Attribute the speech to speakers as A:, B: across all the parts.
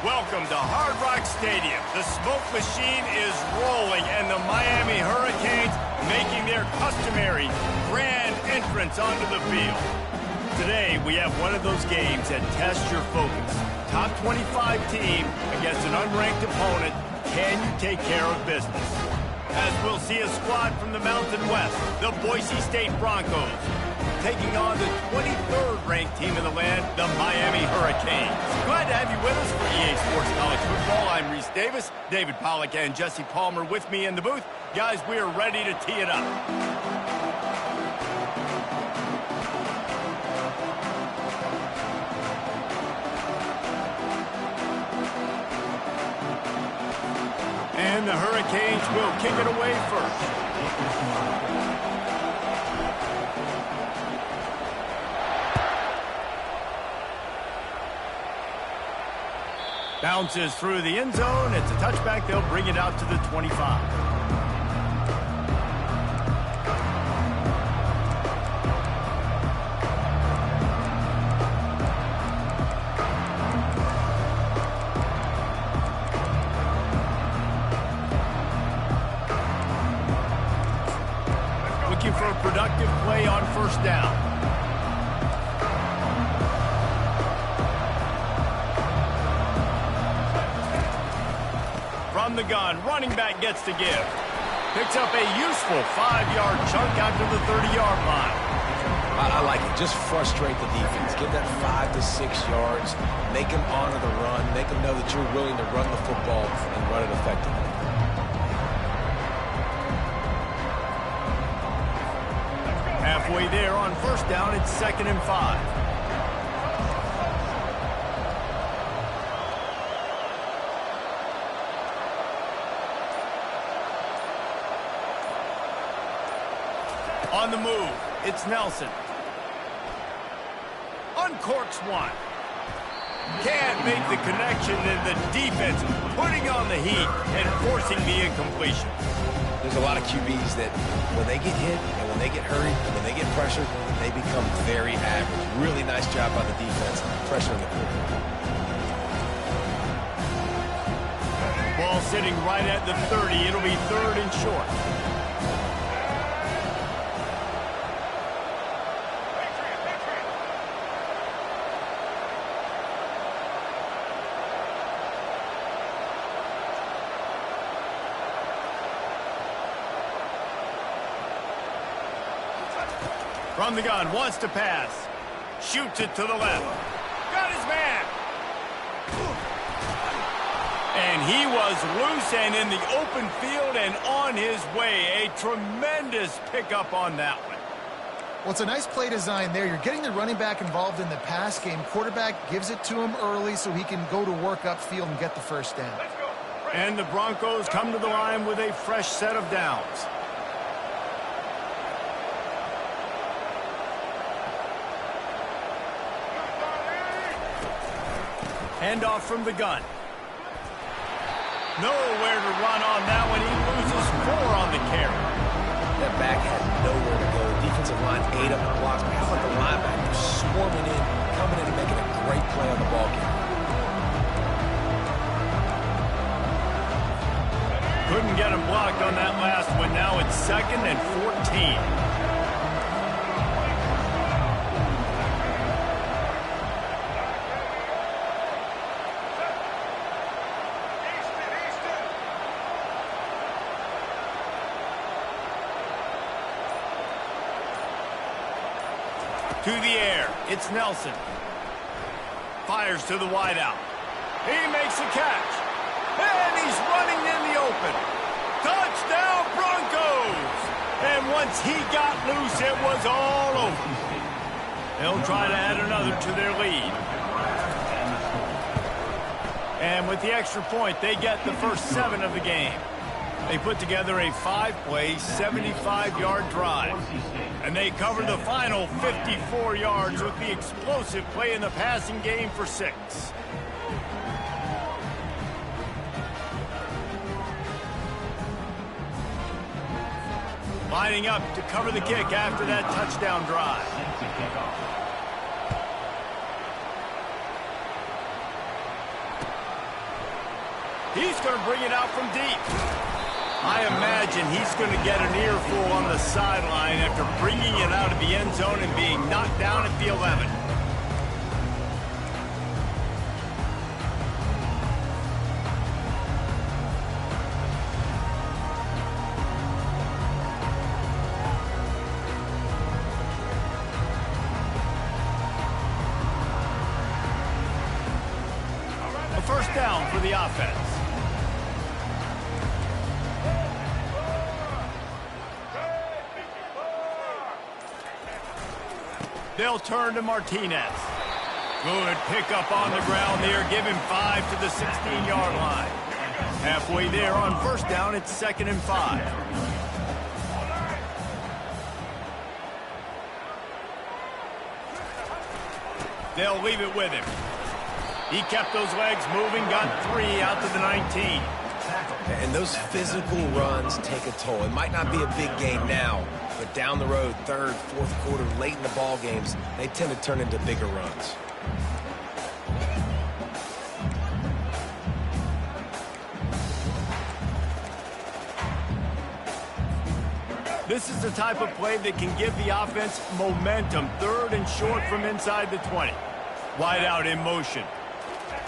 A: Welcome to Hard Rock Stadium. The smoke machine is rolling, and the Miami Hurricanes making their customary grand entrance onto the field. Today, we have one of those games that tests your focus. Top 25 team against an unranked opponent. Can you take care of business? As we'll see a squad from the Mountain West, the Boise State Broncos, taking on the 23rd ranked team in the land, the Miami Hurricanes. Glad to have you with us for EA Sports College Football. I'm Reese Davis, David Pollack and Jesse Palmer with me in the booth. Guys, we are ready to tee it up. And the Hurricanes will kick it away first. Bounces through the end zone. It's a touchback. They'll bring it out to the 25. Looking for a productive play on first down. From the gun, running back gets to give. Picks up a useful 5-yard chunk out to the 30-yard line.
B: I like it. Just frustrate the defense. Give that 5 to 6 yards. Make them honor the run. Make them know that you're willing to run the football and run it effectively.
A: Halfway there on first down, it's 2nd and 5. On the move, it's Nelson. Uncorks one. Can't make the connection, and the defense putting on the heat and forcing the incompletion.
B: There's a lot of QBs that when they get hit and when they get hurried and when they get pressured, they become very average. Really nice job by the defense pressuring the quarterback.
A: Ball sitting right at the 30. It'll be 3rd and short. From the gun, wants to pass. Shoots it to the left. Got his man. And he was loose and in the open field and on his way. A tremendous pickup on that one.
C: Well, it's a nice play design there. You're getting the running back involved in the pass game. Quarterback gives it to him early so he can go to work upfield and get the first down.
A: And the Broncos come to the line with a fresh set of downs. Handoff from the gun. Nowhere to run on that one. He loses 4 on the carry.
B: That back had nowhere to go. Defensive line ate up the blocks. But how about the linebacker swarming in, coming in and making a great play on the ball game?
A: Couldn't get him blocked on that last one. Now it's 2nd and 14. To the air, it's Nelson. Fires to the wideout. He makes a catch. And he's running in the open. Touchdown, Broncos! And once he got loose, it was all over. They'll try to add another to their lead. And with the extra point, they get the first 7 of the game. They put together a 5-play, 75-yard drive. And they cover the final 54 yards with the explosive play in the passing game for 6. Lining up to cover the kick after that touchdown drive. He's going to bring it out from deep. I imagine he's going to get an earful on the sideline after bringing it out of the end zone and being knocked down at the 11. A first down for the offense. They'll turn to Martinez. Good pickup on the ground there. Give him 5 to the 16-yard line. Halfway there on first down, it's 2nd and 5. They'll leave it with him. He kept those legs moving, got 3 out to the 19.
B: And those physical runs take a toll. It might not be a big game now, but down the road, third, fourth quarter, late in the ball games, they tend to turn into bigger runs.
A: This is the type of play that can give the offense momentum. 3rd and short from inside the 20. Wide out in motion.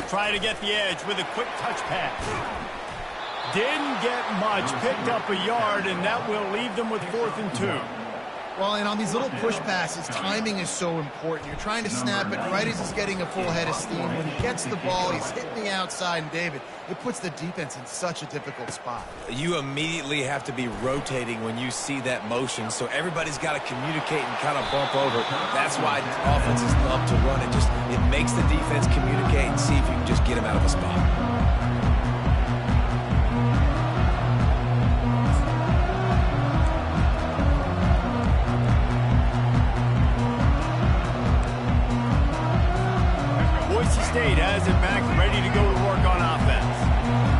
A: Trying to get the edge with a quick touch pass. Didn't get much, picked up a yard, and that will leave them with 4th and 2.
C: Well, and on these little push passes, timing is so important. You're trying to snap it right as he's getting a full head of steam. When he gets the ball, he's hitting the outside, and David, it puts the defense in such a difficult spot.
B: You immediately have to be rotating when you see that motion, so everybody's got to communicate and kind of bump over. That's why offenses love to run it. It makes the defense communicate and see if you can just get him out of a spot.
A: State has it back, ready to go to work on offense.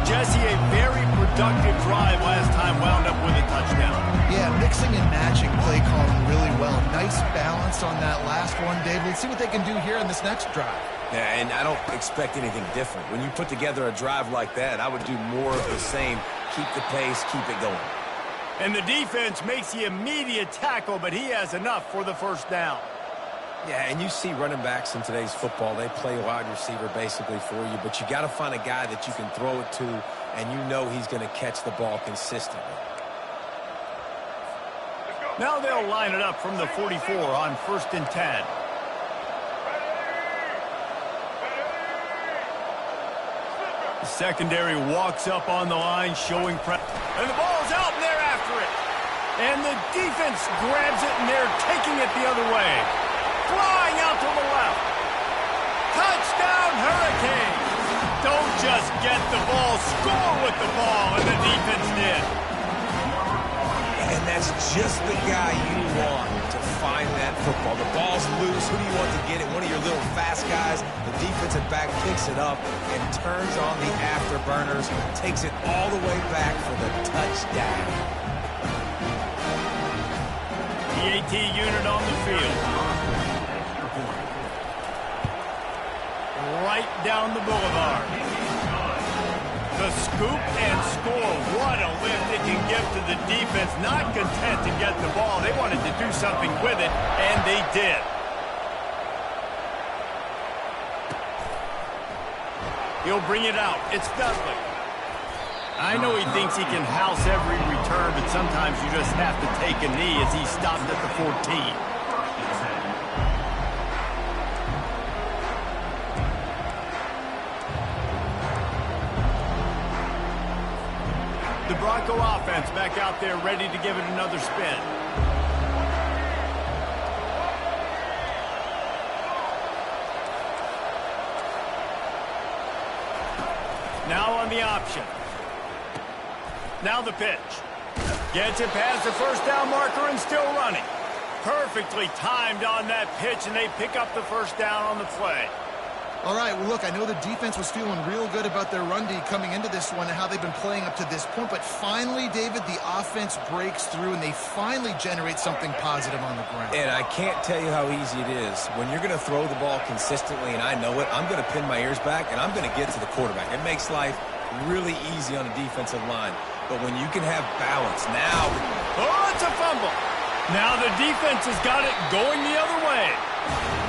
A: Jesse, a very productive drive last time, wound up with a touchdown.
C: Yeah, mixing and matching play calling really well. Nice balance on that last one, Dave. Let's see what they can do here in this next drive.
B: Yeah, and I don't expect anything different. When you put together a drive like that, I would do more of the same. Keep the pace, keep it going.
A: And the defense makes the immediate tackle, but he has enough for the first down.
B: Yeah, and you see running backs in today's football, they play wide receiver basically for you, but you got to find a guy that you can throw it to, and you know he's going to catch the ball consistently.
A: Now they'll line it up from the 44 on 1st and 10. The secondary walks up on the line, showing pressure. And the ball's out, and they're after it. And the defense grabs it, and they're taking it the other way. Flying out to the left. Touchdown, Hurricanes. Don't just get the ball, score with the ball, and the defense did.
B: And that's just the guy you want to find that football. The ball's loose. Who do you want to get it? One of your little fast guys. The defensive back picks it up and turns on the afterburners, takes it all the way back for the touchdown.
A: The AT unit on the field. Right down the boulevard. The scoop and score. What a lift it can give to the defense. Not content to get the ball. They wanted to do something with it, and they did. He'll bring it out. It's Dudley. I know he thinks he can house every return, but sometimes you just have to take a knee as he stopped at the 14. The Bronco offense back out there ready to give it another spin. Now on the option. Now the pitch. Gets it past the first down marker and still running. Perfectly timed on that pitch, and they pick up the first down on the play.
C: All right, well, look, I know the defense was feeling real good about their run D coming into this one and how they've been playing up to this point, but finally, David, the offense breaks through and they finally generate something positive on the ground.
B: And I can't tell you how easy it is. When you're going to throw the ball consistently, and I know it, I'm going to pin my ears back and I'm going to get to the quarterback. It makes life really easy on the defensive line. But when you can have balance, now...
A: Oh, it's a fumble. Now the defense has got it going the other way.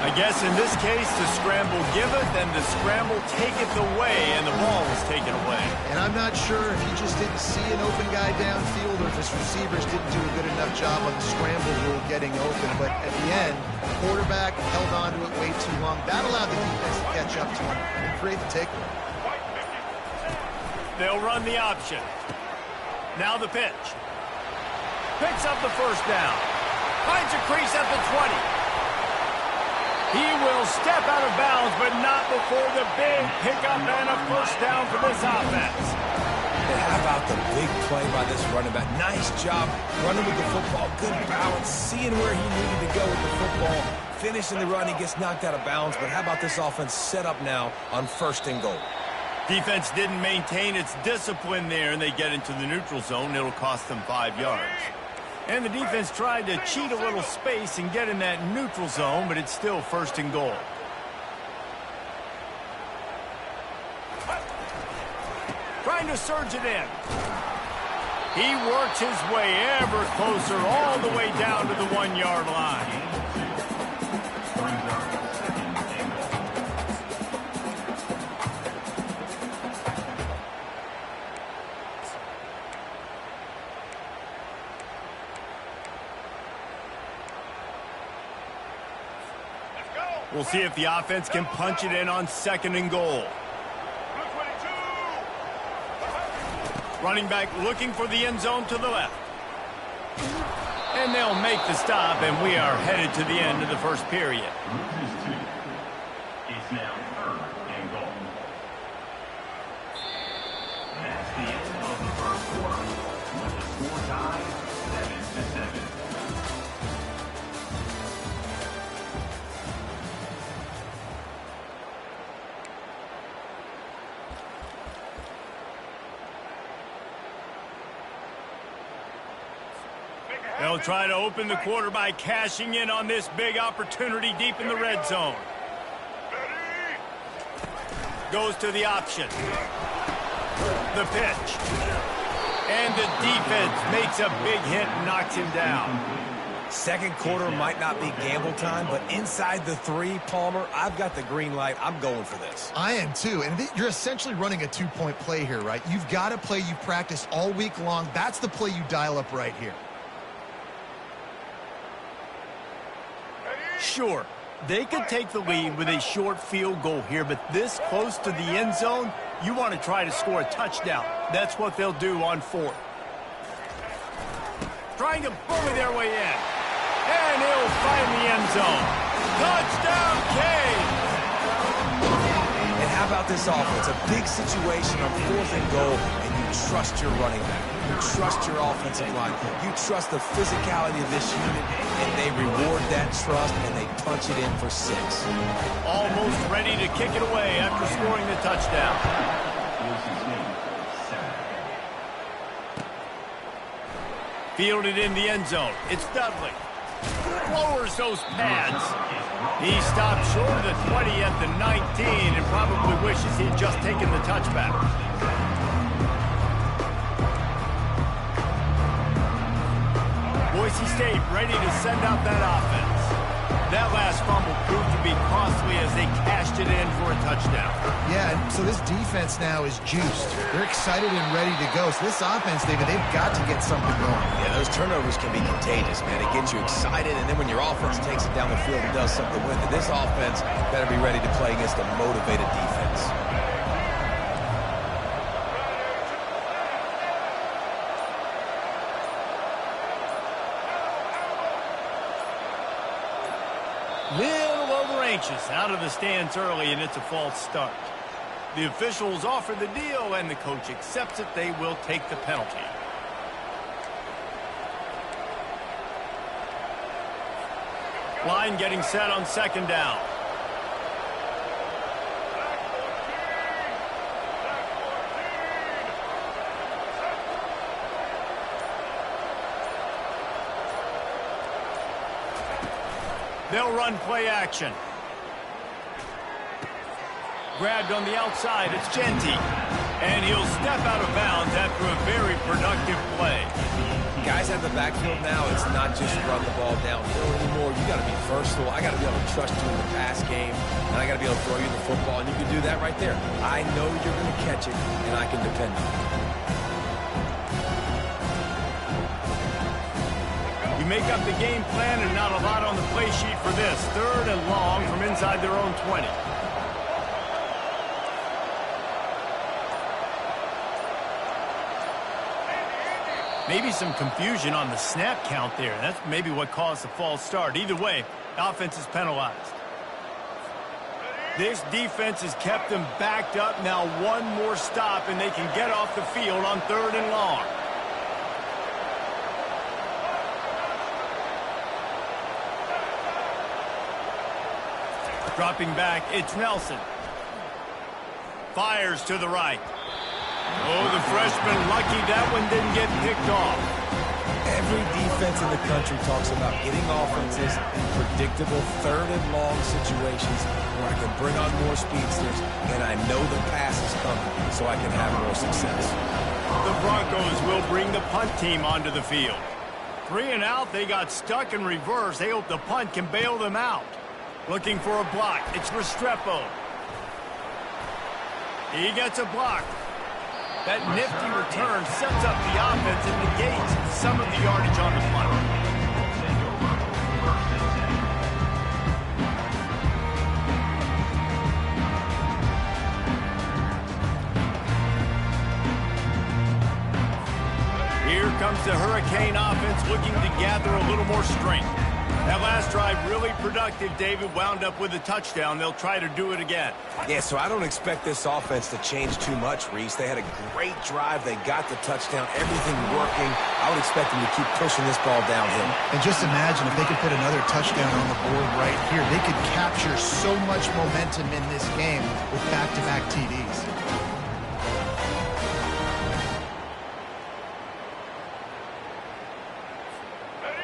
A: I guess in this case, the scramble giveth and the scramble taketh away, and the ball was taken away.
C: And I'm not sure if he just didn't see an open guy downfield or if his receivers didn't do a good enough job on the scramble rule getting open. But at the end, the quarterback held on to it way too long. That allowed the defense to catch up to him and create the takeaway.
A: They'll run the option. Now the pitch. Picks up the first down. Finds a crease at the 20. He will step out of bounds, but not before the big pickup and a first down for this offense.
B: And how about the big play by this running back? Nice job running with the football. Good balance, seeing where he needed to go with the football. Finishing the run, he gets knocked out of bounds. But how about this offense set up now on 1st and goal?
A: Defense didn't maintain its discipline there, and they get into the neutral zone. It'll cost them 5 yards. And the defense tried to cheat a little space and get in that neutral zone, but it's still 1st and goal. Trying to surge it in. He works his way ever closer all the way down to the 1-yard line. We'll see if the offense can punch it in on 2nd and goal. Running back looking for the end zone to the left. And they'll make the stop, and we are headed to the end of the first period.
D: It's now 3rd and goal. That's the end of the first quarter, with the score tied 7-7.
A: They'll try to open the quarter by cashing in on this big opportunity deep in the red zone. Goes to the option. The pitch. And the defense makes a big hit and knocks him down.
B: 2nd quarter might not be gamble time, but inside the 3, Palmer, I've got the green light. I'm going for this.
C: I am too, and you're essentially running a 2-point play here, right? You've got a play you practice all week long. That's the play you dial up right here.
A: Sure, they could take the lead with a short field goal here, but this close to the end zone, you want to try to score a touchdown. That's what they'll do on 4th. Trying to bully their way in. And he'll find the end zone. Touchdown, Cade!
B: And how about this offense? A big situation on 4th and goal, and you trust your running back. You trust your offensive line. You trust the physicality of this unit, and they reward that trust, and they punch it in for 6.
A: Almost ready to kick it away after scoring the touchdown. Fielded in the end zone. It's Dudley. Lowers those pads. He stopped short of the 20 at the 19 and probably wishes he'd just taken the touchback. Boise State ready to send out that offense. That last fumble proved to be costly as they cashed it in for a touchdown.
C: Yeah, so this defense now is juiced. They're excited and ready to go. So this offense, David, they've got to get something going.
B: Yeah, those turnovers can be contagious, man. It gets you excited, and then when your offense takes it down the field and does something with it, this offense better be ready to play against a motivated defense.
A: Little over anxious, out of the stands early, and it's a false start. The officials offer the deal, and the coach accepts it. They will take the penalty. Line getting set on 2nd down. They'll run play action. grabbed on the outside. It's Genty. And he'll step out of bounds after a very productive play.
B: Guys out of the backfield now, it's not just run the ball downhill anymore. You got to be versatile. I got to be able to trust you in the pass game, and I got to be able to throw you the football, and you can do that right there. I know you're going to catch it, and I can depend on it.
A: You make up the game plan and not a lot on the play sheet for this. 3rd and long from inside their own 20. Maybe some confusion on the snap count there. That's maybe what caused the false start. Either way, offense is penalized. This defense has kept them backed up. Now one more stop and they can get off the field on 3rd and long. Dropping back, it's Nelson. Fires to the right. Oh, the freshman lucky that one didn't get picked off.
B: Every defense in the country talks about getting offenses in predictable 3rd and long situations where I can bring on more speedsters and I know the pass is coming so I can have more success.
A: The Broncos will bring the punt team onto the field. 3 and out, they got stuck in reverse. They hope the punt can bail them out. Looking for a block. It's Restrepo. He gets a block. That nifty return sets up the offense and negates some of the yardage on the punt. Here comes the Hurricane offense looking to gather a little more strength. That last drive really productive, David. Wound up with a touchdown. They'll try to do it again.
B: Yeah, so I don't expect this offense to change too much, Reese. They had a great drive. They got the touchdown. Everything working. I would expect them to keep pushing this ball downhill.
C: And just imagine if they could put another touchdown on the board right here. They could capture so much momentum in this game with back-to-back TDs.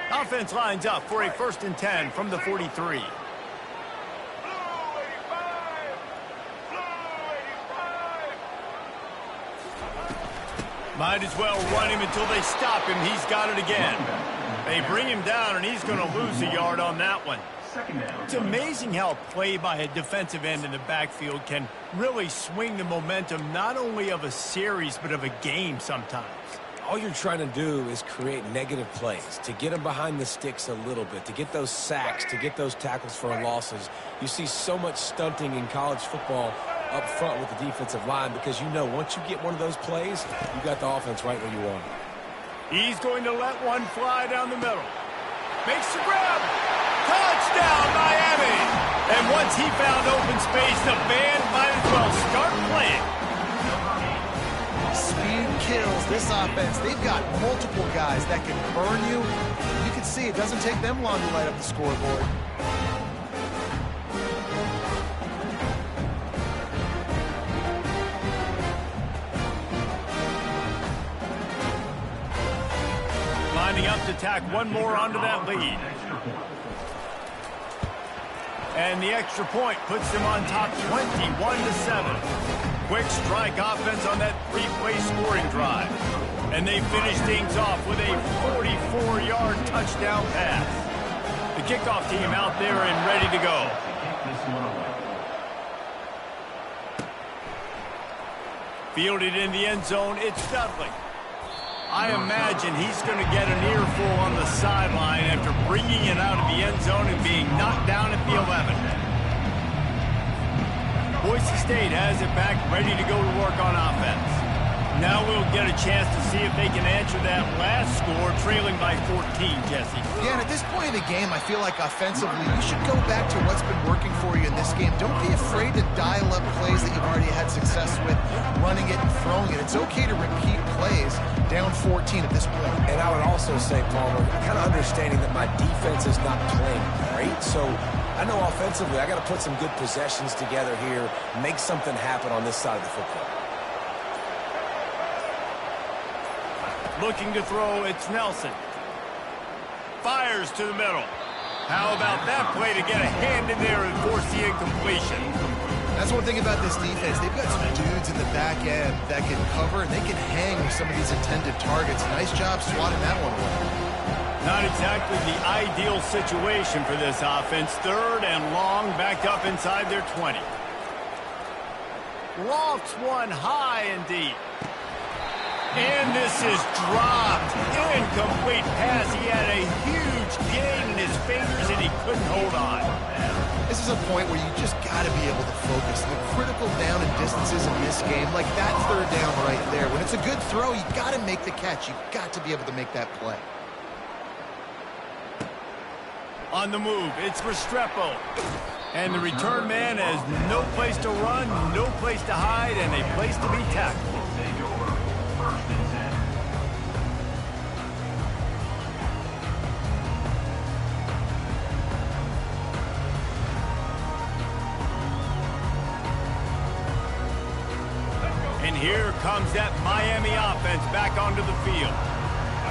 A: Offense lines up for a 1st and 10 from the 43. Might as well run him until they stop him. He's got it again. They bring him down, and he's going to lose a yard on that one. It's amazing how a play by a defensive end in the backfield can really swing the momentum not only of a series but of a game sometimes.
B: All you're trying to do is create negative plays, to get them behind the sticks a little bit, to get those sacks, to get those tackles for losses. You see so much stunting in college football up front with the defensive line because you know once you get one of those plays, you got the offense right where you want it.
A: He's going to let one fly down the middle. Makes the grab. Touchdown, Miami! And once he found open space, the band might as well start playing.
C: Speed kills this offense. They've got multiple guys that can burn you. You can see it doesn't take them long to light up the scoreboard.
A: Lining up to tack one more onto that lead. And the extra point puts them on top 21-7. Quick strike offense on that 3-play scoring drive. And they finish things off with a 44-yard touchdown pass. The kickoff team out there and ready to go. Fielded in the end zone, it's Dudley. I imagine he's going to get an earful on the sideline after bringing it out of the end zone and being knocked down at the 11. Boise State has it back, ready to go to work on offense. Now we'll get a chance to see if they can answer that last score, trailing by 14, Jesse.
C: Yeah, and at this point of the game, I feel like offensively, you should go back to what's been working for you in this game. Don't be afraid to dial up plays that you've already had success with, running it and throwing it. It's okay to repeat plays down 14 at this point.
B: And I would also say, Palmer, kind of understanding that my defense is not playing great, so I know offensively I got to put some good possessions together here, make something happen on this side of the football.
A: Looking to throw, it's Nelson. Fires to the middle. How about that play to get a hand in there and force the incompletion?
C: That's one thing about this defense. They've got some dudes in the back end that can cover, and they can hang with some of these intended targets. Nice job swatting that one away.
A: Not exactly the ideal situation for this offense. 3rd and long, backed up inside their 20. Lofts one high and deep. And this is dropped. Incomplete pass. He had a huge gain in his fingers, and he couldn't hold on.
C: This is a point where you just got to be able to focus. The critical down and distances in this game, like that 3rd down right there. When it's a good throw, you got to make the catch. You got to be able to make that play.
A: On the move, it's Restrepo. And the return man has no place to run, no place to hide, and a place to be tackled. And here comes that Miami offense back onto the field.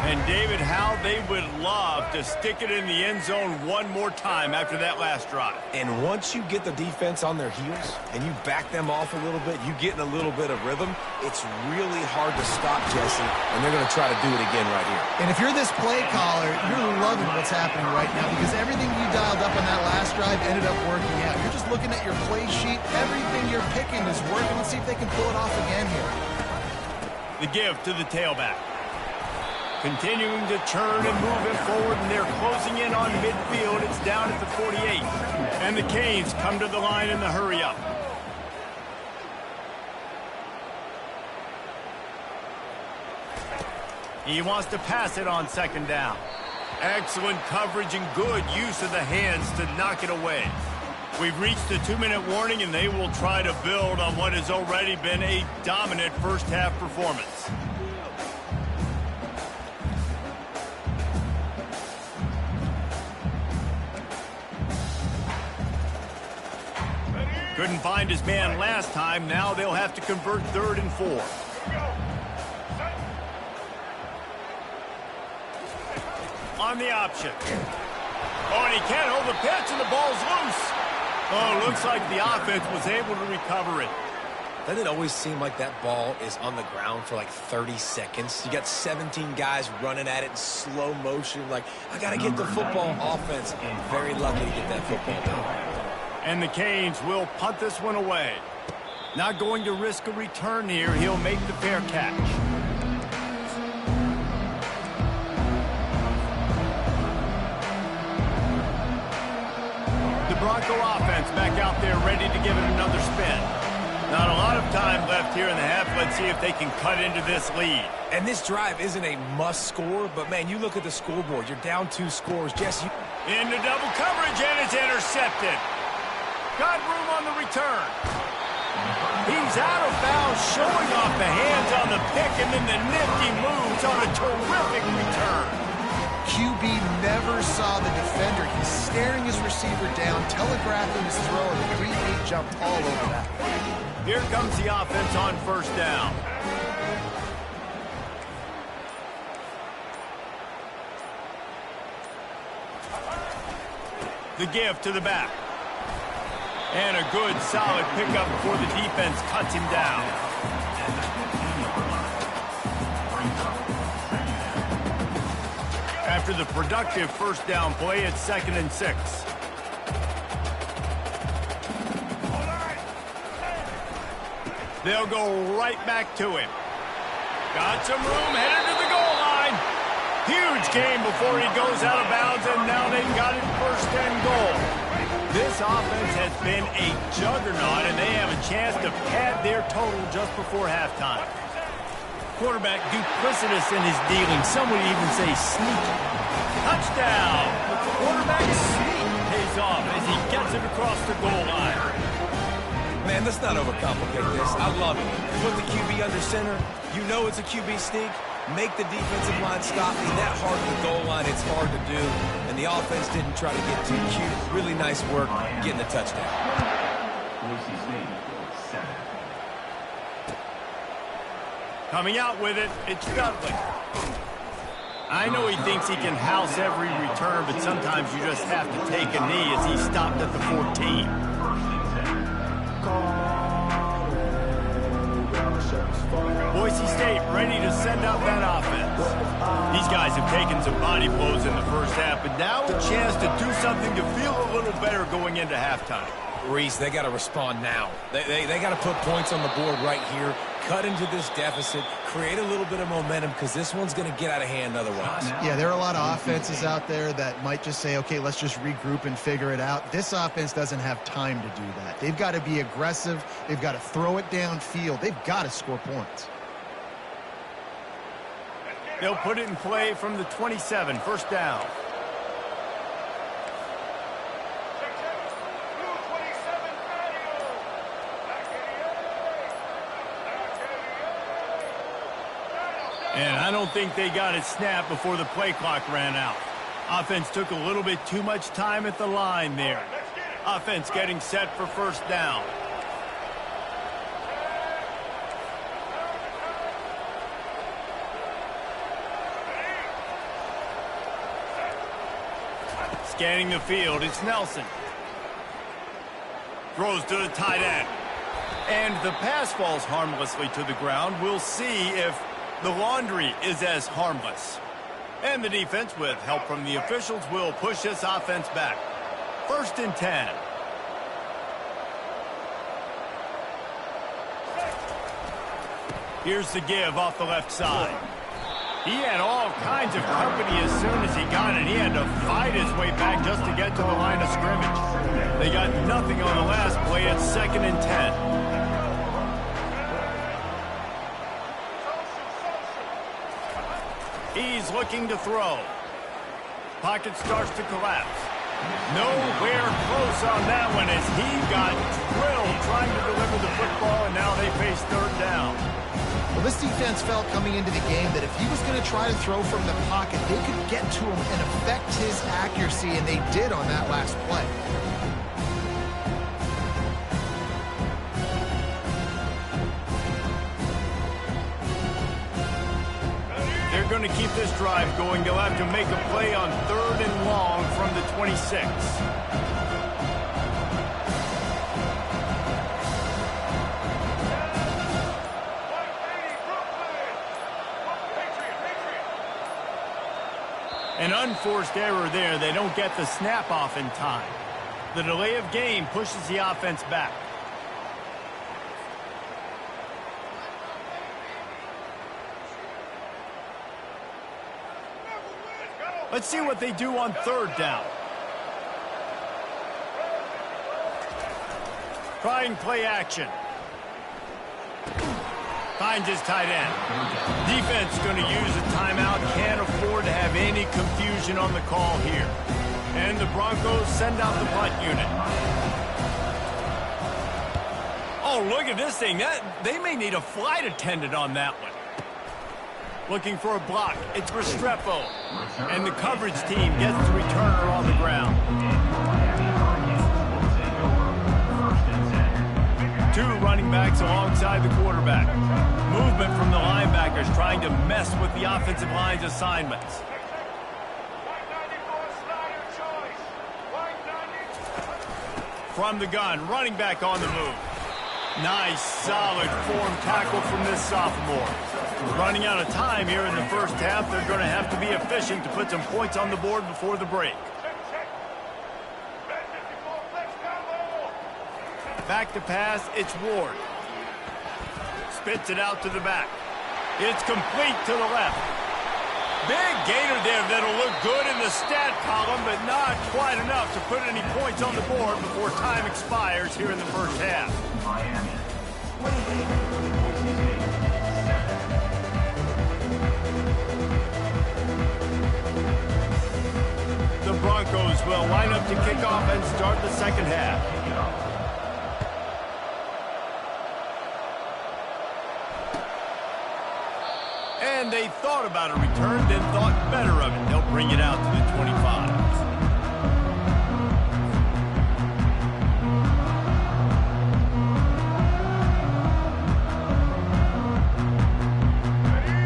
A: And David, how they would love to stick it in the end zone one more time after that last drive.
B: And once you get the defense on their heels and you back them off a little bit, you get in a little bit of rhythm, it's really hard to stop, Jesse, and they're going to try to do it again right here.
C: And if you're this play caller, you're loving what's happening right now because everything you dialed up on that last drive ended up working out. You're just looking at your play sheet. Everything you're picking is working. Let's see if they can pull it off again here.
A: The give to the tailback. Continuing to turn and move it forward, and they're closing in on midfield. It's down at the 48. And the Canes come to the line in the hurry-up. He wants to pass it on 2nd down. Excellent coverage and good use of the hands to knock it away. We've reached the 2-minute warning, and they will try to build on what has already been a dominant first-half performance. Couldn't find his man last time. Now they'll have to convert 3rd and 4. On the option. Oh, and he can't hold the pitch, and the ball's loose. Oh, looks like the offense was able to recover it.
B: Doesn't it always seem like that ball is on the ground for like 30 seconds? You got 17 guys running at it in slow motion. Like, I got to get the football. Offense, very lucky to get that football down.
A: And the Canes will punt this one away. Not going to risk a return here. He'll make the fair catch. The Bronco offense back out there ready to give it another spin. Not a lot of time left here in the half. Let's see if they can cut into this lead.
B: And this drive isn't a must score, but man, you look at the scoreboard. You're down 2 scores. Jesse.
A: Into double coverage, and it's intercepted. Got room on the return. He's out of bounds, showing off the hands on the pick, and then the nifty moves on a terrific return.
C: QB never saw the defender. He's staring his receiver down, telegraphing his throw, and the 3-8 jumped all over that.
A: Here comes the offense on 1st down. The give to the back. And a good, solid pickup before the defense cuts him down. After the productive 1st down play, it's 2nd and 6. They'll go right back to him. Got some room, headed to the goal line. Huge gain before he goes out of bounds, and now they've got it 1st and goal. This offense has been a juggernaut, and they have a chance to pad their total just before halftime. Quarterback duplicitous in his dealing. Some would even say sneaky. Touchdown! The quarterback sneak pays off as he gets it across the goal line.
B: Man, let's not overcomplicate this. I love it. Put the QB under center. You know it's a QB sneak. Make the defensive line stop. He's that hard at the goal line. It's hard to do. And the offense didn't try to get too cute. Really nice work getting the touchdown.
A: Coming out with it, it's Dudley. I know he thinks he can house every return, but sometimes you just have to take a knee as he stopped at the 14. Boise State ready to send out that offense. These guys have taken some body blows in the first half, but now a chance to do something to feel a little better going into halftime.
B: Reese, they got to respond now. They got to put points on the board right here, cut into this deficit, create a little bit of momentum, because this one's going to get out of hand otherwise.
C: Yeah, there are a lot of offenses out there that might just say, okay, let's just regroup and figure it out. This offense doesn't have time to do that. They've got to be aggressive. They've got to throw it downfield. They've got to score points.
A: They'll put it in play from the 27, first down. And I don't think they got it snapped before the play clock ran out. Offense took a little bit too much time at the line there. Offense getting set for first down. Scanning the field, it's Nelson. Throws to the tight end. And the pass falls harmlessly to the ground. We'll see if the laundry is as harmless. And the defense, with help from the officials, will push this offense back. First and 10. Here's the give off the left side. He had all kinds of company as soon as he got it. He had to fight his way back just to get to the line of scrimmage. They got nothing on the last play. It's second and 10. He's looking to throw. Pocket starts to collapse. Nowhere close on that one as he got drilled trying to deliver the football, and now they face third down.
C: Well, this defense felt coming into the game that if he was going to try to throw from the pocket, they could get to him and affect his accuracy, and they did on that last play.
A: They're going to keep this drive going. They'll have to make a play on third and long from the 26. An unforced error there. They don't get the snap off in time. The delay of game pushes the offense back. Let's see what they do on third down. Trying play action. Finds his tight end. Defense going to use a timeout. Can't afford to have any confusion on the call here. And the Broncos send out the punt unit. Oh, look at this thing. They may need a flight attendant on that one. Looking for a block. It's Restrepo. And the coverage team gets the returner on the ground. Two running backs alongside the quarterback. Movement from the linebackers trying to mess with the offensive line's assignments. From the gun, running back on the move. Nice, solid form tackle from this sophomore. Running out of time here in the first half. They're going to have to be efficient to put some points on the board before the break. Back to pass, it's Ward. Spits it out to the back. It's complete to the left. Big gainer there that'll look good in the stat column, but not quite enough to put any points on the board before time expires here in the first half. The Broncos will line up to kick off and start the second half. And they thought about a return, then thought better of it. They'll bring it out to the 25.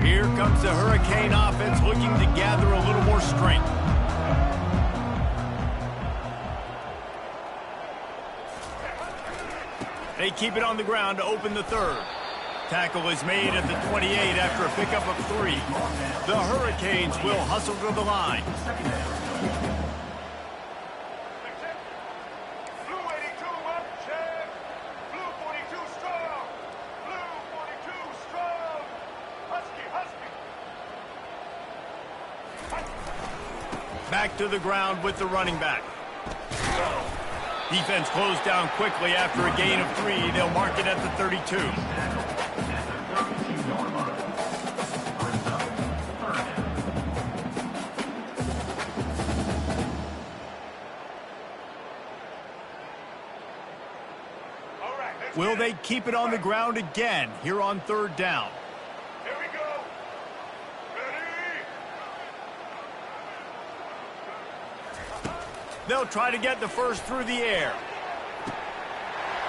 A: Here comes the Hurricane offense looking to gather a little more strength. They keep it on the ground to open the third. Tackle is made at the 28 after a pickup of 3. The Hurricanes will hustle to the line.
E: Blue 82 up, check. Blue 42 strong. Blue 42 strong. Husky, husky.
A: Back to the ground with the running back. Defense closed down quickly after a gain of 3. They'll mark it at the 32. Will they keep it on the ground again here on 3rd down?
E: Here we go. Ready?
A: They'll try to get the first through the air.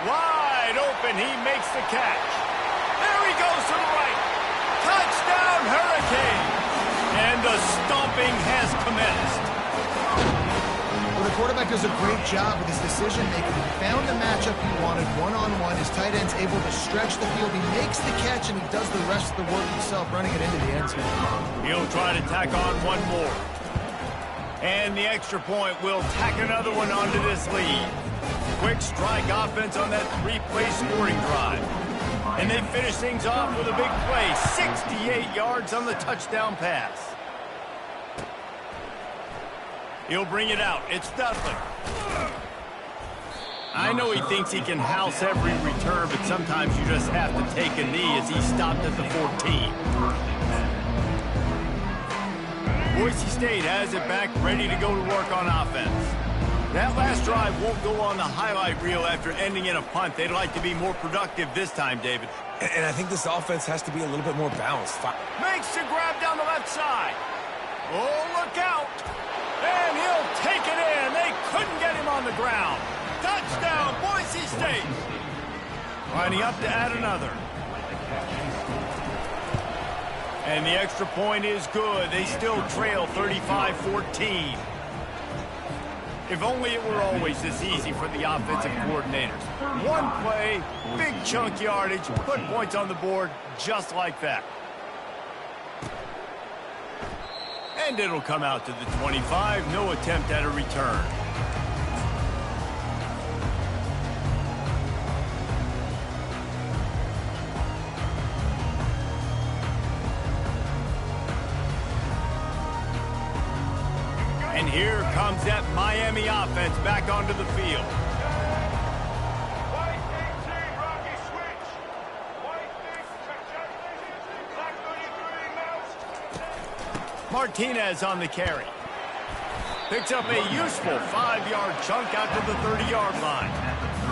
A: Wide open, he makes the catch. There he goes to the right. Touchdown, Hurricanes! And the stomping has commenced.
C: Well, the quarterback does a great job with his decision-making. He found the matchup he wanted, one-on-one. His tight end's able to stretch the field. He makes the catch, and he does the rest of the work himself, running it into the end zone.
A: He'll try to tack on one more. And the extra point will tack another one onto this lead. Quick strike offense on that 3-play scoring drive. And they finish things off with a big play. 68 yards on the touchdown pass. He'll bring it out. It's Dudley. I know he thinks he can house every return, but sometimes you just have to take a knee as he stopped at the 14. Boise State has it back, ready to go to work on offense. That last drive won't go on the highlight reel after ending in a punt. They'd like to be more productive this time, David.
B: And I think this offense has to be a little bit more balanced.
A: Makes the grab down the left side. Oh, look out. And he'll take it in. They couldn't get him on the ground. Touchdown, Boise State. Lining up to add another. And the extra point is good. They still trail 35-14. If only it were always this easy for the offensive coordinators. One play, big chunk yardage, put points on the board just like that. And it'll come out to the 25. No attempt at a return. And here comes that Miami offense back onto the field.
E: White 18, Rocky switch. White 6, check. Black 33, mouse.
A: Martinez on the carry. Picks up a useful 5-yard chunk out to the 30-yard line.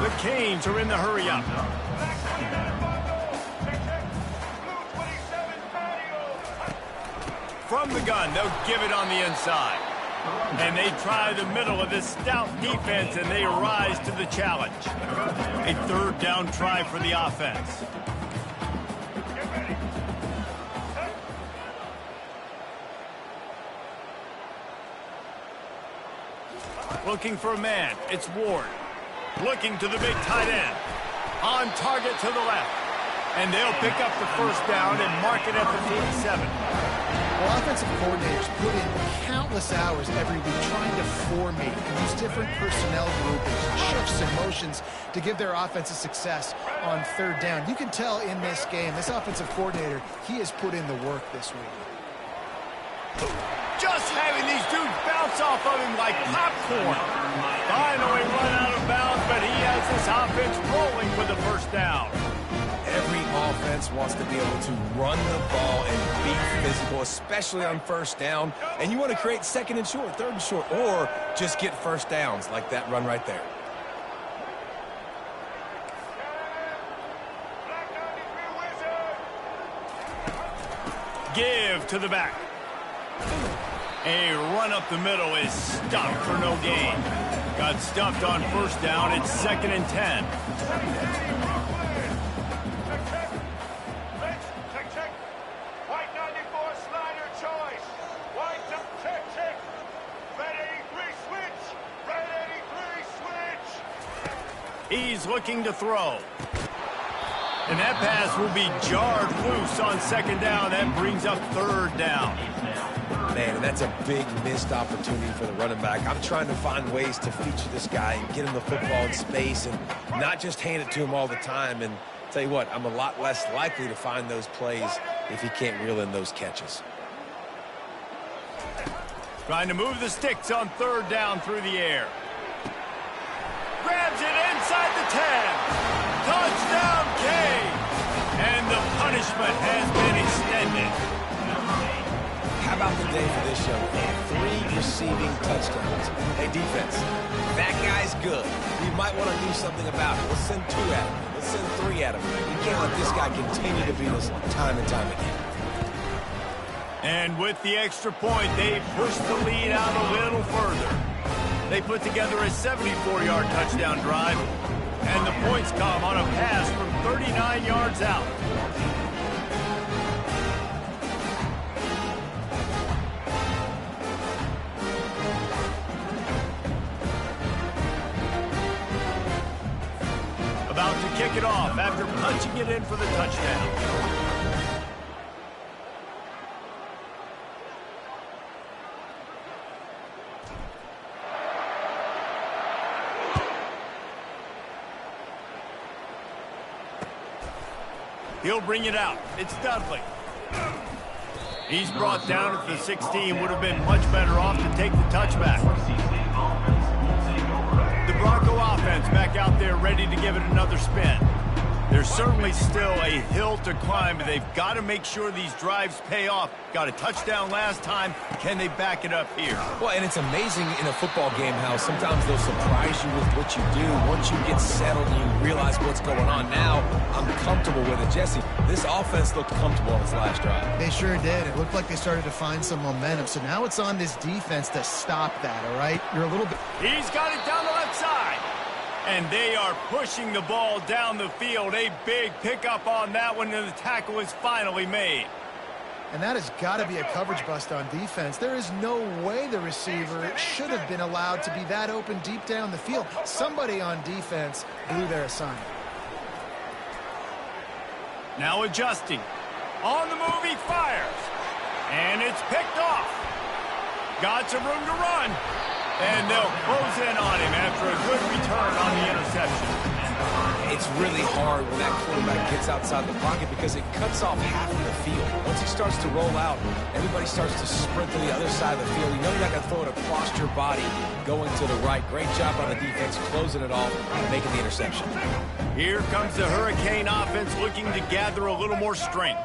A: The Canes are in the hurry-up.
E: Black 27, bundle. Check, check. Blue 27, patio.
A: From the gun, they'll give it on the inside. And they try the middle of this stout defense, and they rise to the challenge. A 3rd down try for the offense.
E: Get ready. Set.
A: Looking for a man. It's Ward. Looking to the big tight end. On target to the left. And they'll pick up the 1st down and mark it at the 47.
C: Well, offensive coordinators put in countless hours every week trying to formate and use different personnel groupings, shifts and motions to give their offense a success on 3rd down. You can tell in this game, this offensive coordinator, he has put in the work this week.
A: Just having these dudes bounce off of him like popcorn. Finally run out of bounds, but he has this offense rolling with the 1st down.
B: Every offense wants to be able to run the ball and be physical, especially on 1st down. And you want to create 2nd and short, 3rd and short, or just get 1st downs like that run right there.
E: Black 93, wizard.
A: Give to the back. A run up the middle is stopped for no gain. Got stuffed on 1st down. It's 2nd and 10.
E: Check, check. White 94, slider choice. White, check, check. Red 83, switch. Red 83, switch.
A: He's looking to throw. And that pass will be jarred loose on second down. That brings up third down.
B: Man, and that's a big missed opportunity for the running back. I'm trying to find ways to feature this guy and get him the football in space and not just hand it to him all the time. And tell you what, I'm a lot less likely to find those plays if he can't reel in those catches.
A: Trying to move the sticks on third down through the air. Grabs it inside the 10. Touchdown, Kane. And the punishment has been extended.
B: How about the day for this young man? 3 receiving touchdowns. Hey, defense, that guy's good. We might want to do something about it. Let's send 2 at him. Let's send 3 at him. We can't let this guy continue to beat us time and time again.
A: And with the extra point, they push the lead out a little further. They put together a 74-yard touchdown drive, and the points come on a pass from 39 yards out. About to kick it off after punching it in for the touchdown. He'll bring it out. It's Dudley. He's brought down at the 16. Would have been much better off to take the touchback. The Bronco offense back out there ready to give it another spin. There's certainly still a hill to climb, but they've got to make sure these drives pay off. Got a touchdown last time. Can they back it up here?
B: Well, and it's amazing in a football game how sometimes they'll surprise you with what you do. Once you get settled and you realize what's going on now, I'm comfortable with it. Jesse, this offense looked comfortable on its last drive.
C: They sure did. It looked like they started to find some momentum. So now it's on this defense to stop that, all right? You're a little bit...
A: He's got it down the left side. And they are pushing the ball down the field. A big pickup on that one, and the tackle is finally made.
C: And that has got to be a coverage bust on defense. There is no way the receiver should have been allowed to be that open deep down the field. Somebody on defense blew their assignment.
A: Now adjusting. On the move, he fires. And it's picked off. Got some room to run. And they'll close in on him after a good return on the interception.
B: It's really hard when that quarterback gets outside the pocket because it cuts off half of the field. Once he starts to roll out, everybody starts to sprint to the other side of the field. You know you're not going to throw it across your body going to the right. Great job on the defense closing it off and making the interception.
A: Here comes the Hurricane offense looking to gather a little more strength.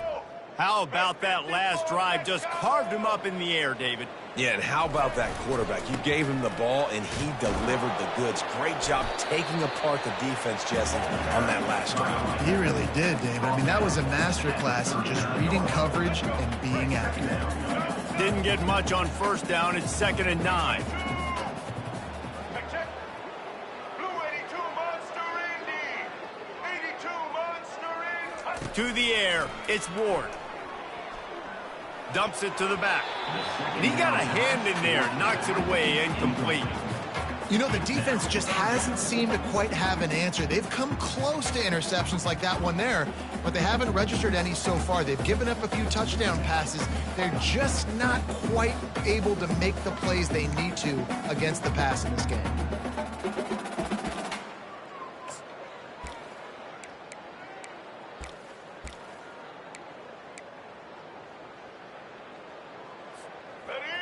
A: How about that last drive? Just carved him up in the air, David.
B: Yeah, and how about that quarterback? You gave him the ball, and he delivered the goods. Great job taking apart the defense, Jesse, on that last drive.
C: He really did, David. I mean, that was a masterclass in just reading coverage and being accurate.
A: Didn't get much on first down. It's 2nd and 9.
E: Blue 82 Monster Indy. 82 Monster Indy.
A: To the air, it's Ward. Dumps it to the back. And he got a hand in there, knocks it away, incomplete.
C: You know, the defense just hasn't seemed to quite have an answer. They've come close to interceptions like that one there, but they haven't registered any so far. They've given up a few touchdown passes. They're just not quite able to make the plays they need to against the pass in this game.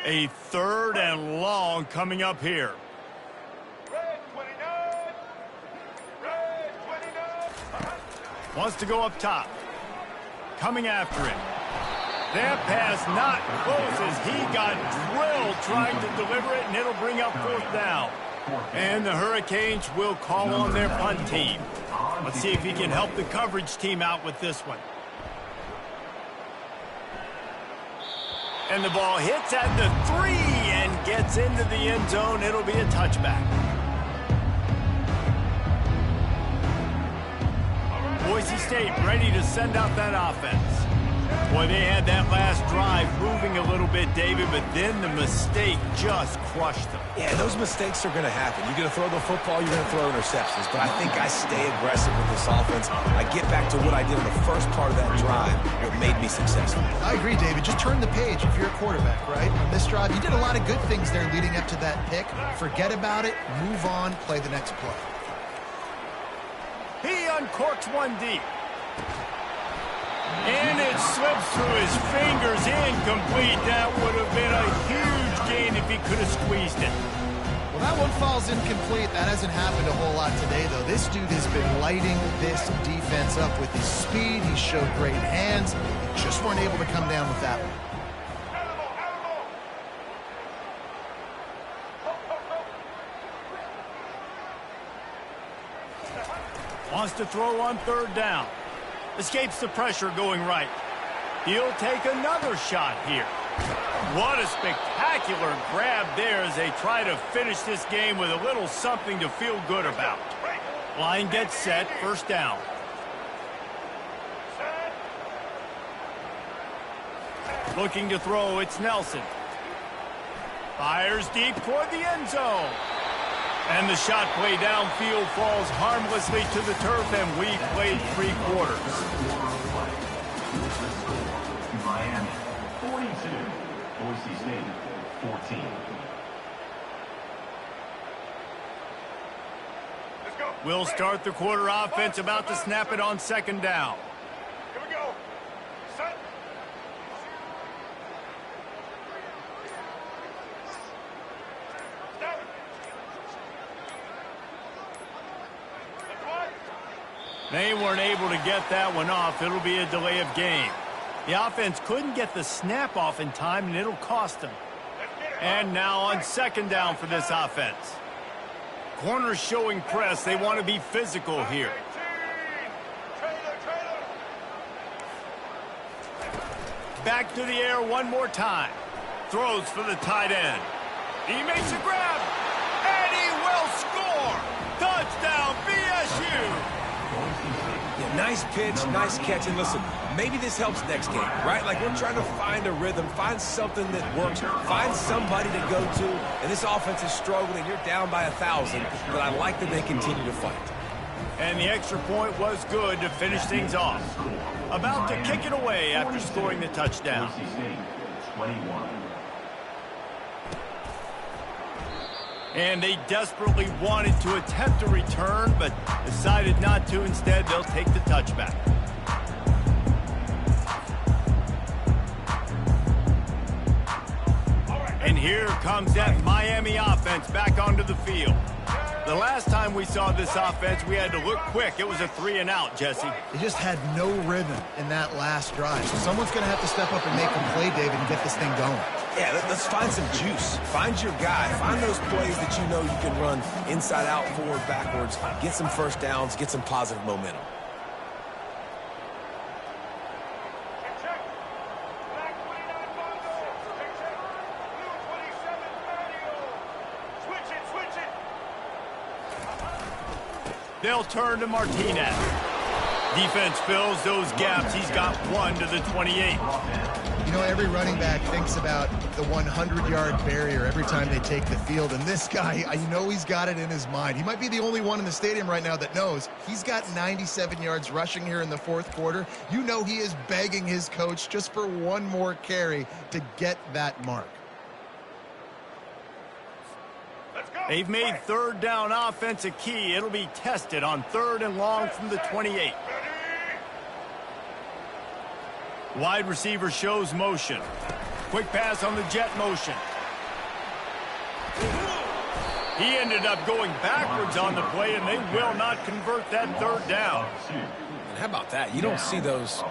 A: A 3rd and long coming up here.
E: Red 29. Red 29.
A: Wants to go up top. Coming after it. That pass not close as he got drilled trying to deliver it, and it'll bring up 4th down. And the Hurricanes will call on their punt team. Let's see if he can help the coverage team out with this one. And the ball hits at the 3 and gets into the end zone. It'll be a touchback. Boise State ready to send out that offense. Boy, they had that last drive moving a little bit, David, but then the mistake just crushed them.
B: Yeah, those mistakes are going to happen. You're going to throw the football, you're going to throw interceptions. But I think I stay aggressive with this offense. I get back to what I did in the first part of that drive, what made me successful.
C: I agree, David. Just turn the page if you're a quarterback, right? On this drive, you did a lot of good things there leading up to that pick. Forget about it, move on, play the next play.
A: He uncorks one deep. And it slips through his fingers, incomplete. That would have been a huge gain if he could have squeezed it.
C: Well, that one falls incomplete. That hasn't happened a whole lot today, though. This dude has been lighting this defense up with his speed. He showed great hands. He just weren't able to come down with that one.
A: Wants to throw on third down. Escapes the pressure going right. He'll take another shot here. What a spectacular grab there as they try to finish this game with a little something to feel good about. Line gets set, first down. Looking to throw, it's Nelson. Fires deep toward the end zone. And the shot play downfield falls harmlessly to the turf, and we've played 3 quarters.
D: Miami, 42. Boise State, 14.
E: Let's go.
A: We'll start the quarter offense, about to snap it on second down.
E: Here we go. Set. Stop. That's right.
A: They weren't able to get that one off. It'll be a delay of game. The offense couldn't get the snap off in time, and it'll cost them.
E: Let's get it.
A: And now on second down for this offense. Corners showing press. They want to be physical here.
E: 18. Trailer.
A: Back to the air one more time. Throws for the tight end. He makes a grab, and he will score. Touchdown, BSU.
B: Yeah, nice pitch, nice catch. And listen, maybe this helps next game, right? Like, we're trying to find a rhythm, find something that works, find somebody to go to. And this offense is struggling. You're down by 1,000, but I like that they continue to fight.
A: And the extra point was good to finish things off. About to kick it away after scoring the touchdown.
D: Boise State, 21.
A: And they desperately wanted to attempt a return, but decided not to. Instead, they'll take the touchback. And here comes that Miami offense back onto the field. The last time we saw this offense, we had to look quick. It was a 3-and-out, Jesse.
C: They just had no rhythm in that last drive. So someone's going to have to step up and make them play, David, and get this thing going.
B: Yeah, let's find some juice. Find your guy. Find those plays that you know you can run inside out, forward, backwards. Get some first downs. Get some positive momentum.
E: Check. Black 29 Mondo. Check. Blue 27 Mario. Switch it.
A: They'll turn to Martinez. Defense fills those gaps. He's got one to the 28.
C: You know, every running back thinks about the 100-yard barrier every time they take the field. And this guy, I know he's got it in his mind. He might be the only one in the stadium right now that knows he's got 97 yards rushing here in the fourth quarter. You know he is begging his coach just for one more carry to get that mark.
E: Let's go.
A: They've made third down offense a key. It'll be tested on 3rd and long from the 28.
E: Ready.
A: Wide receiver shows motion. Quick pass on the jet motion. He ended up going backwards on the play, and they will not convert that 3rd down.
B: And how about that? You don't see those,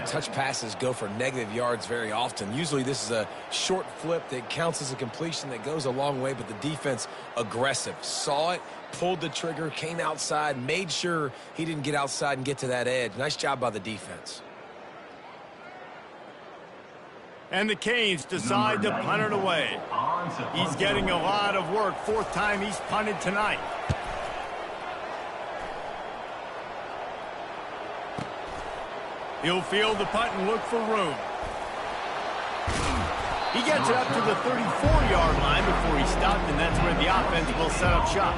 B: touch passes go for negative yards very often. Usually this is a short flip that counts as a completion that goes a long way, but the defense aggressive. Saw it, pulled the trigger, came outside, made sure he didn't get outside and get to that edge. Nice job by the defense.
A: And the Canes decide to punt it away. He's getting a lot of work. 4th time he's punted tonight. He'll field the punt and look for room. He gets it up to the 34-yard line before he stopped, and that's where the offense will set up shop.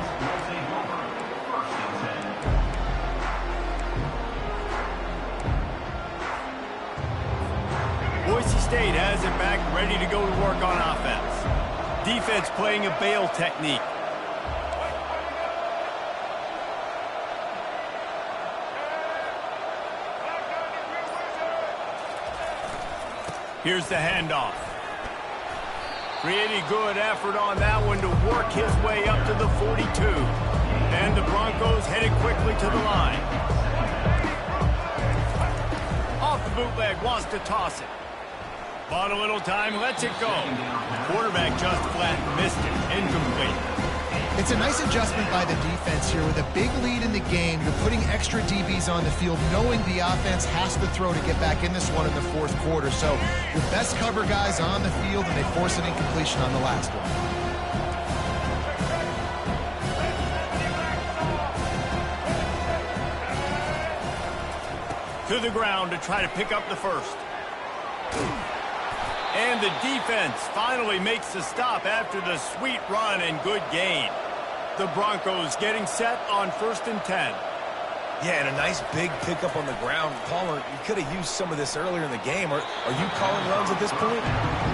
A: Boise State has it back, ready to go to work on offense. Defense playing a bail technique. Here's the handoff. Pretty good effort on that one to work his way up to the 42. And the Broncos headed quickly to the line. Off the bootleg, wants to toss it. Bought a little time, lets it go. Quarterback just flat missed it. Incomplete.
C: It's a nice adjustment by the defense here. With a big lead in the game, you're putting extra DBs on the field, knowing the offense has to throw to get back in this one in the fourth quarter. So your best cover guys on the field, and they force an incompletion on the last one.
A: To the ground to try to pick up the first. And the defense finally makes the stop after the sweet run and good gain. The Broncos getting set on 1st and 10.
B: Yeah, and a nice big pickup on the ground. Palmer, you could have used some of this earlier in the game. Are you calling runs at this point?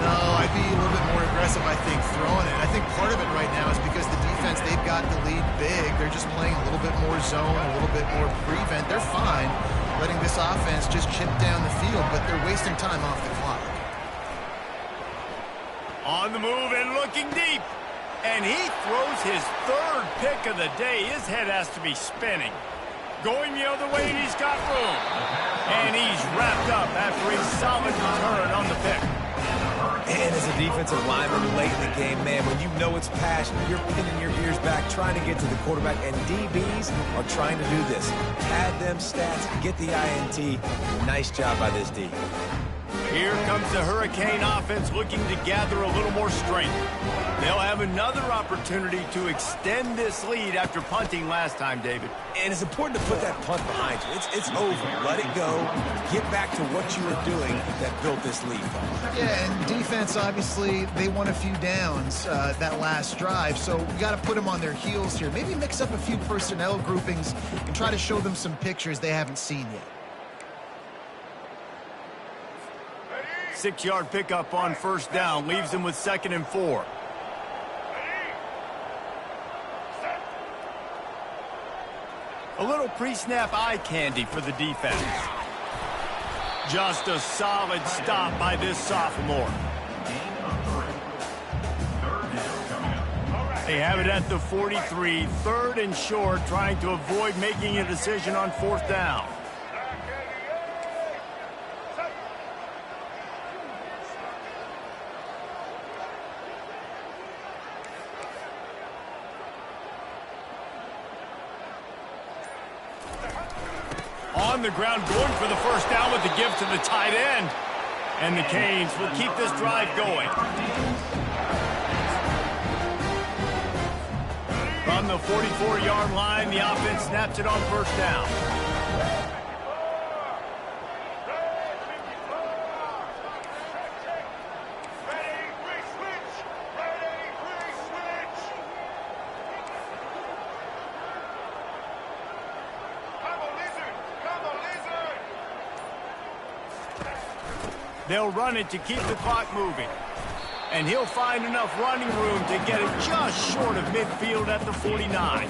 C: No, I'd be a little bit more aggressive, I think, throwing it. I think part of it right now is because the defense, they've got the lead big. They're just playing a little bit more zone, a little bit more prevent. They're fine letting this offense just chip down the field, but they're wasting time off the clock.
A: On the move and looking deep. And he throws his 3rd pick of the day. His head has to be spinning. Going the other way, and he's got room. And he's wrapped up after a solid return on the pick.
B: And as a defensive lineman late in the game, man, when you know it's passion, you're pinning your ears back, trying to get to the quarterback, and DBs are trying to do this. Pad them stats, get the INT. Nice job by this D.
A: Here comes the Hurricane offense looking to gather a little more strength. They'll have another opportunity to extend this lead after punting last time, David.
B: And it's important to put that punt behind you. It's over. Let it go. Get back to what you were doing that built this lead.
C: Yeah, and defense, obviously, they won a few downs that last drive, so you got to put them on their heels here. Maybe mix up a few personnel groupings and try to show them some pictures they haven't seen yet.
A: 6-yard pickup on 1st down leaves him with 2nd and 4. A little pre-snap eye candy for the defense. Just a solid stop by this sophomore. They have it at the 43, 3rd and short, trying to avoid making a decision on 4th down. On the ground, going for the 1st down with the give to the tight end. And the Canes will keep this drive going. From the 44-yard line, the offense snaps it on 1st down. They'll run it to keep the clock moving. And he'll find enough running room to get it just short of midfield at the 49.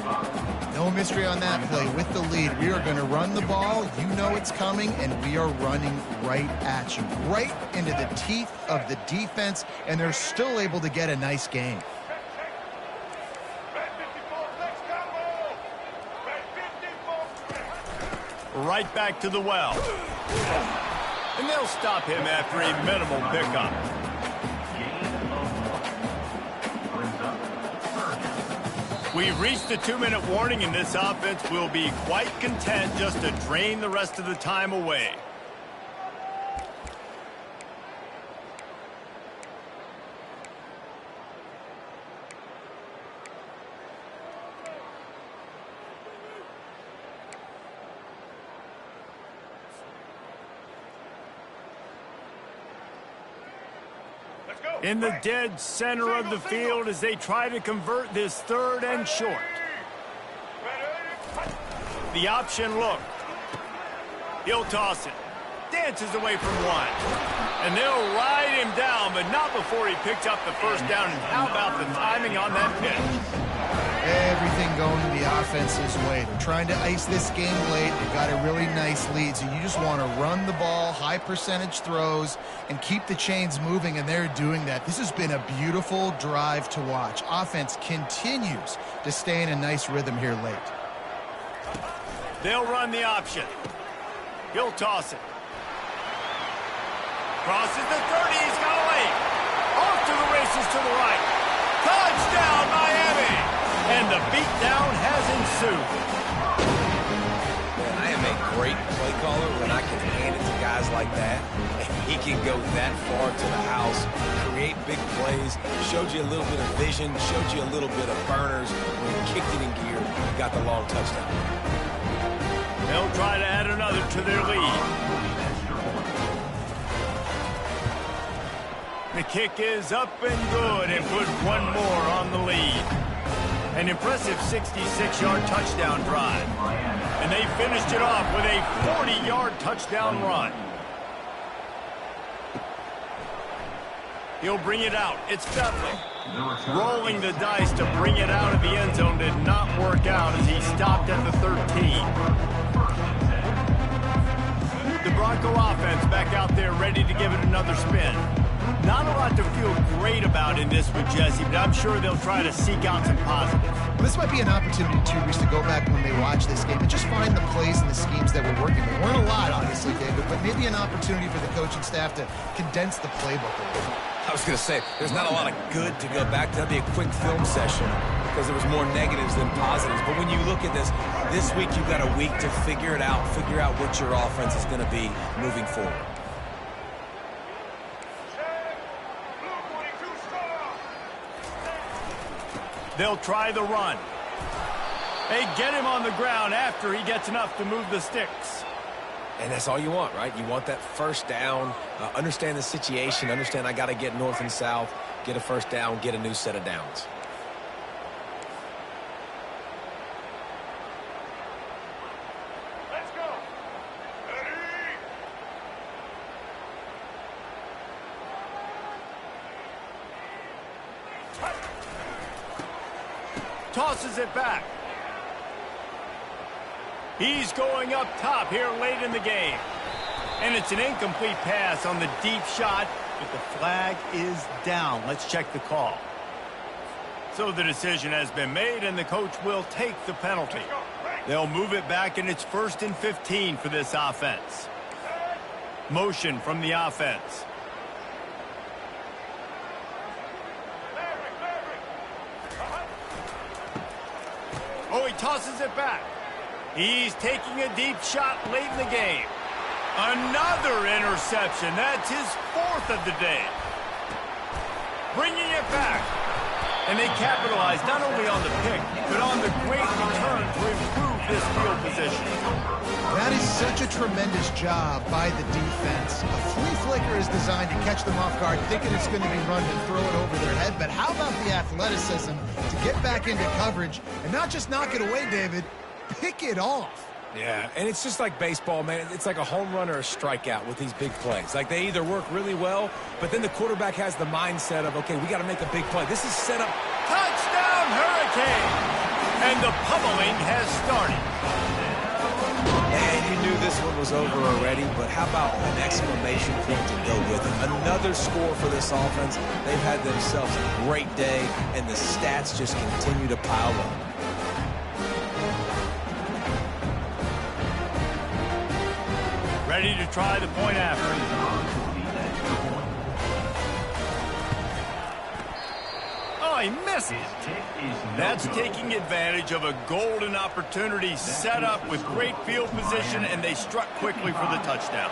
C: No mystery on that play. With the lead, we are going to run the ball. You know it's coming, and we are running right at you. Right into the teeth of the defense, and they're still able to get a nice gain.
A: Right back to the well. And they'll stop him after a minimal pickup. We've reached the 2-minute warning, and this offense will be quite content just to drain the rest of the time away. In the dead center of the field as they try to convert this 3rd and short. The option look. He'll toss it. Dances away from one. And they'll ride him down, but not before he picks up the first down. And how about the timing on that pitch?
C: Everything going the offense's way. They're trying to ice this game late. They've got a really nice lead, so you just want to run the ball, high percentage throws, and keep the chains moving, and they're doing that. This has been a beautiful drive to watch. Offense continues to stay in a nice rhythm here late.
A: They'll run the option. He'll toss it. Crosses the 30. He's got a lane. Off to the races to the right. Touchdown, Miami! And the beatdown has ensued.
B: Man, I am a great play caller when I can hand it to guys like that. And he can go that far to the house, create big plays, showed you a little bit of vision, showed you a little bit of burners. When he kicked it in gear, he got the long touchdown.
A: They'll try to add another to their lead. The kick is up and good and put one more on the lead. An impressive 66-yard touchdown drive. And they finished it off with a 40-yard touchdown run. He'll bring it out. It's Bentley. Rolling the dice to bring it out of the end zone did not work out as he stopped at the 13. The Bronco offense back out there ready to give it another spin. Not a lot to feel great about in this one, Jesse, but I'm sure they'll try to seek out some positives.
C: Well, this might be an opportunity, too, Reese, to go back when they watch this game and just find the plays and the schemes that were working. There weren't a lot, obviously, David, but maybe an opportunity for the coaching staff to condense the playbook a little.
B: I was going to say, there's not a lot of good to go back to. That'd be a quick film session because there was more negatives than positives. But when you look at this week you've got a week to figure it out, figure out what your offense is going to be moving forward.
A: They'll try the run. They get him on the ground after he gets enough to move the sticks.
B: And that's all you want, right? You want that first down, understand the situation, understand I got to get north and south, get a first down, get a new set of downs.
E: Let's go.
A: Tosses it back. He's going up top here late in the game. And it's an incomplete pass on the deep shot, but the flag is down. Let's check the call. So the decision has been made, and the coach will take the penalty. They'll move it back, and it's 1st and 15 for this offense. Motion from the offense. Oh, he tosses it back. He's taking a deep shot late in the game. Another interception. That's his 4th of the day. Bringing it back. And they capitalize not only on the pick, but on the great return to improve this field position.
C: That is such a tremendous job by the defense. A flea flicker is designed to catch them off guard, thinking it's going to be run and throw it over their head. But how about the athleticism to get back into coverage and not just knock it away, David, pick it off.
B: Yeah, and it's just like baseball, man. It's like a home run or a strikeout with these big plays. Like they either work really well, but then the quarterback has the mindset of, okay, we got to make a big play. This is set up.
A: Touchdown, Hurricane! And the pummeling has started.
B: And you knew this one was over already, but how about an exclamation point to go with it? Another score for this offense. They've had themselves a great day, and the stats just continue to pile up.
A: Ready to try the point after. Oh, he missed it. That's taking advantage of a golden opportunity set up with great field position, and they struck quickly for the touchdown.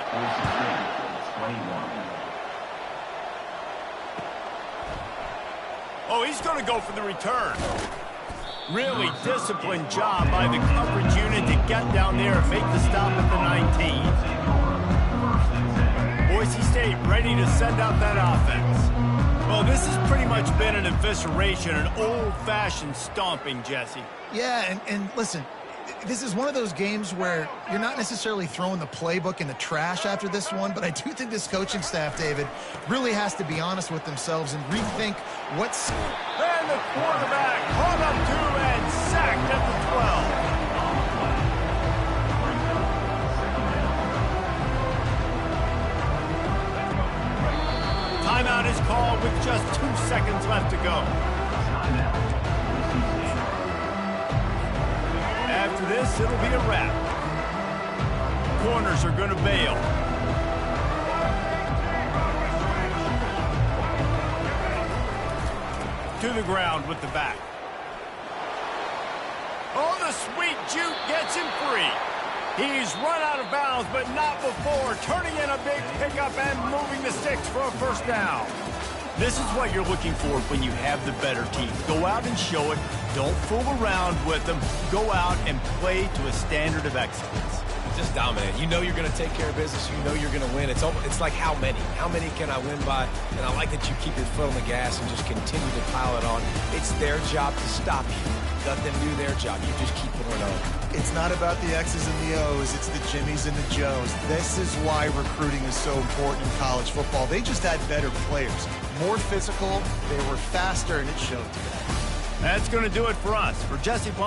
A: Oh, he's going to go for the return. Really disciplined job by the coverage unit to get down there and make the stop at the 19. Boy, Boise State ready to send out that offense. Well, this has pretty much been an evisceration, an old-fashioned stomping, Jesse.
C: Yeah, and listen, this is one of those games where you're not necessarily throwing the playbook in the trash after this one, but I do think this coaching staff, David, really has to be honest with themselves and rethink what's...
A: And the quarterback caught up to and sacked at the 12. Timeout is called with just 2 seconds left to go. After this, it'll be a wrap. Corners are going to bail. To the ground with the back. Oh, the sweet juke gets him free. He's run out of bounds, but not before turning in a big pickup and moving the sticks for a first down. This is what you're looking for when you have the better team. Go out and show it. Don't fool around with them. Go out and play to a standard of excellence.
B: Just dominate. You know you're going to take care of business. You know you're going to win. It's like how many? How many can I win by? And I like that you keep your foot on the gas and just continue to pile it on. It's their job to stop you. Let them do their job. You just keep going on.
C: It's not about the X's and the O's. It's the Jimmies and the Joes. This is why recruiting is so important in college football. They just had better players. More physical. They were faster, and it showed today.
A: That's going to do it for us. For Jesse Palmer.